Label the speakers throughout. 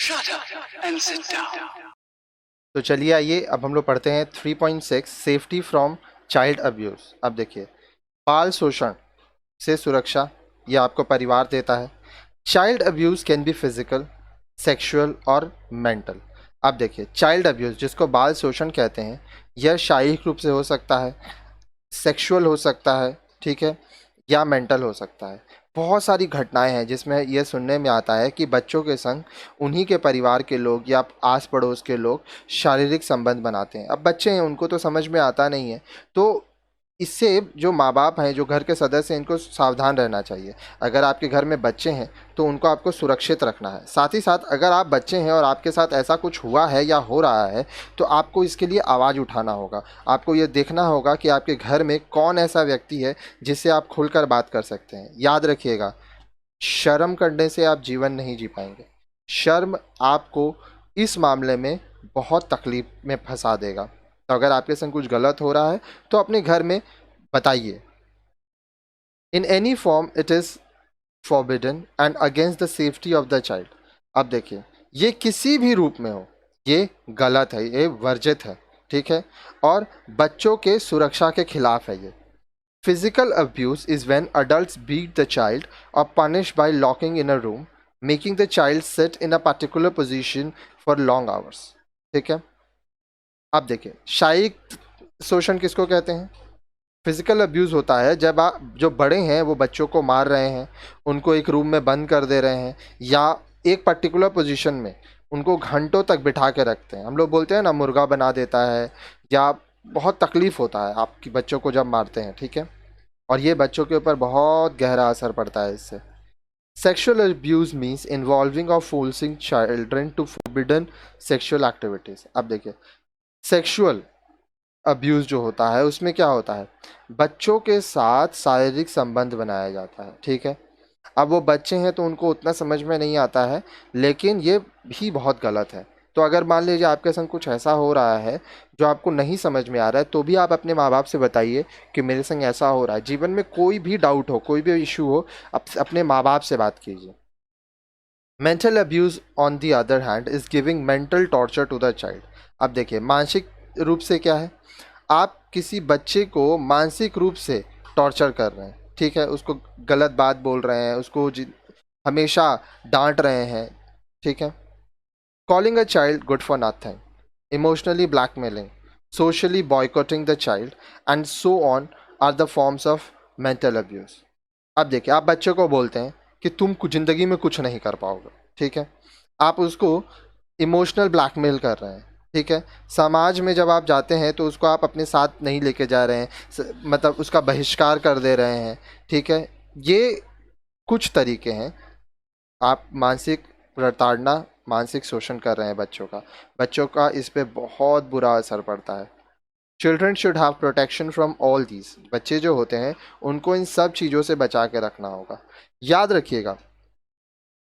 Speaker 1: Shut up and sit down.
Speaker 2: तो चलिए आइए अब हम लोग पढ़ते हैं 3.6 सेफ्टी फ्रॉम चाइल्ड अब्यूज़। अब देखिए, बाल शोषण से सुरक्षा यह आपको परिवार देता है। Child abuse can be physical, sexual और मेंटल। अब देखिए, चाइल्ड अब्यूज़ जिसको बाल शोषण कहते हैं, यह शारीरिक रूप से हो सकता है, सेक्सुअल हो सकता है, ठीक है, या मेंटल हो सकता है। बहुत सारी घटनाएं हैं जिसमें यह सुनने में आता है कि बच्चों के संग उन्हीं के परिवार के लोग या आस पड़ोस के लोग शारीरिक संबंध बनाते हैं। अब बच्चे हैं, उनको तो समझ में आता नहीं है, तो इससे जो माँ बाप हैं, जो घर के सदस्य हैं, इनको सावधान रहना चाहिए। अगर आपके घर में बच्चे हैं तो उनको आपको सुरक्षित रखना है। साथ ही साथ अगर आप बच्चे हैं और आपके साथ ऐसा कुछ हुआ है या हो रहा है तो आपको इसके लिए आवाज़ उठाना होगा। आपको ये देखना होगा कि आपके घर में कौन ऐसा व्यक्ति है जिससे आप खुलकर बात कर सकते हैं। याद रखिएगा, शर्म करने से आप जीवन नहीं जी पाएंगे। शर्म आपको इस मामले में बहुत तकलीफ में फंसा देगा। तो अगर आपके संग कुछ गलत हो रहा है तो अपने घर में बताइए। In any form it is forbidden and against the safety of the child. अब देखिए, ये किसी भी रूप में हो, ये गलत है, ये वर्जित है, ठीक है, और बच्चों के सुरक्षा के खिलाफ है ये। Physical abuse is when adults beat the child or punish by locking in a room, making the child sit in a particular position for long hours. ठीक है। अब देखिए, शारीरिक शोषण किसको कहते हैं? फिजिकल अब्यूज़ होता है जब आप जो बड़े हैं वो बच्चों को मार रहे हैं, उनको एक रूम में बंद कर दे रहे हैं, या एक पर्टिकुलर पोजीशन में उनको घंटों तक बिठा के रखते हैं। हम लोग बोलते हैं ना, मुर्गा बना देता है, या बहुत तकलीफ़ होता है आपकी बच्चों को जब मारते हैं, ठीक है, और ये बच्चों के ऊपर बहुत गहरा असर पड़ता है इससे। सेक्सुअल अब्यूज़ मीन्स इन्वॉल्विंग और forcing children to forbidden sexual activities. अब देखिए, सेक्सुअल अब्यूज़ जो होता है उसमें क्या होता है, बच्चों के साथ शारीरिक संबंध बनाया जाता है, ठीक है। अब वो बच्चे हैं तो उनको उतना समझ में नहीं आता है, लेकिन ये भी बहुत गलत है। तो अगर मान लीजिए आपके संग कुछ ऐसा हो रहा है जो आपको नहीं समझ में आ रहा है, तो भी आप अपने माँ बाप से बताइए कि मेरे संग ऐसा हो रहा है। जीवन में कोई भी डाउट हो, कोई भी इशू हो, अपने माँ बाप से बात कीजिए। Mental abuse on the other hand is giving mental torture to the child. अब देखिए, मानसिक रूप से क्या है, आप किसी बच्चे को मानसिक रूप से टॉर्चर कर रहे हैं, ठीक है, उसको गलत बात बोल रहे हैं, उसको हमेशा डांट रहे हैं, ठीक है। Calling a child good for nothing, emotionally blackmailing, socially boycotting the child and so on are the forms of mental abuse. अब देखिए, आप बच्चे को बोलते हैं कि तुम ज़िंदगी में कुछ नहीं कर पाओगे, ठीक है, आप उसको इमोशनल ब्लैकमेल कर रहे हैं, ठीक है। समाज में जब आप जाते हैं तो उसको आप अपने साथ नहीं लेके जा रहे हैं, मतलब उसका बहिष्कार कर दे रहे हैं, ठीक है। ये कुछ तरीके हैं। आप मानसिक प्रताड़ना, मानसिक शोषण कर रहे हैं बच्चों का इस पे बहुत बुरा असर पड़ता है। Children should have protection from all these. बच्चे जो होते हैं उनको इन सब चीज़ों से बचा के रखना होगा। याद रखिएगा,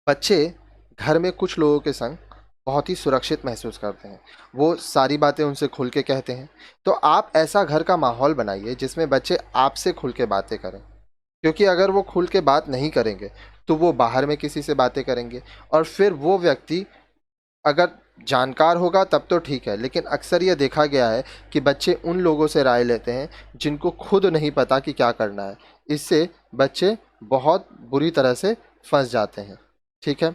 Speaker 2: बच्चे घर में कुछ लोगों के संग बहुत ही सुरक्षित महसूस करते हैं, वो सारी बातें उनसे खुल के कहते हैं। तो आप ऐसा घर का माहौल बनाइए जिसमें बच्चे आपसे खुल के बातें करें, क्योंकि अगर वो खुल के बात नहीं करेंगे तो वो बाहर में किसी से बातें करेंगे, और फिर वो व्यक्ति अगर जानकार होगा तब तो ठीक है, लेकिन अक्सर ये देखा गया है कि बच्चे उन लोगों से राय लेते हैं जिनको खुद नहीं पता कि क्या करना है। इससे बच्चे बहुत बुरी तरह से फंस जाते हैं, ठीक है।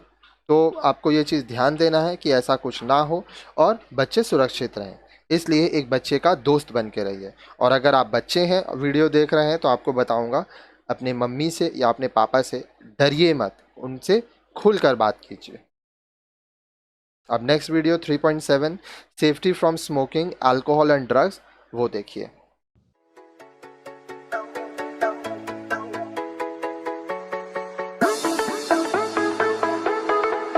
Speaker 2: तो आपको ये चीज़ ध्यान देना है कि ऐसा कुछ ना हो और बच्चे सुरक्षित रहें। इसलिए एक बच्चे का दोस्त बन के रहिए। और अगर आप बच्चे हैं, वीडियो देख रहे हैं, तो आपको बताऊंगा, अपने मम्मी से या अपने पापा से डरिए मत, उनसे खुलकर बात कीजिए। अब next video 3.7 safety from smoking, alcohol and drugs, वो देखिए।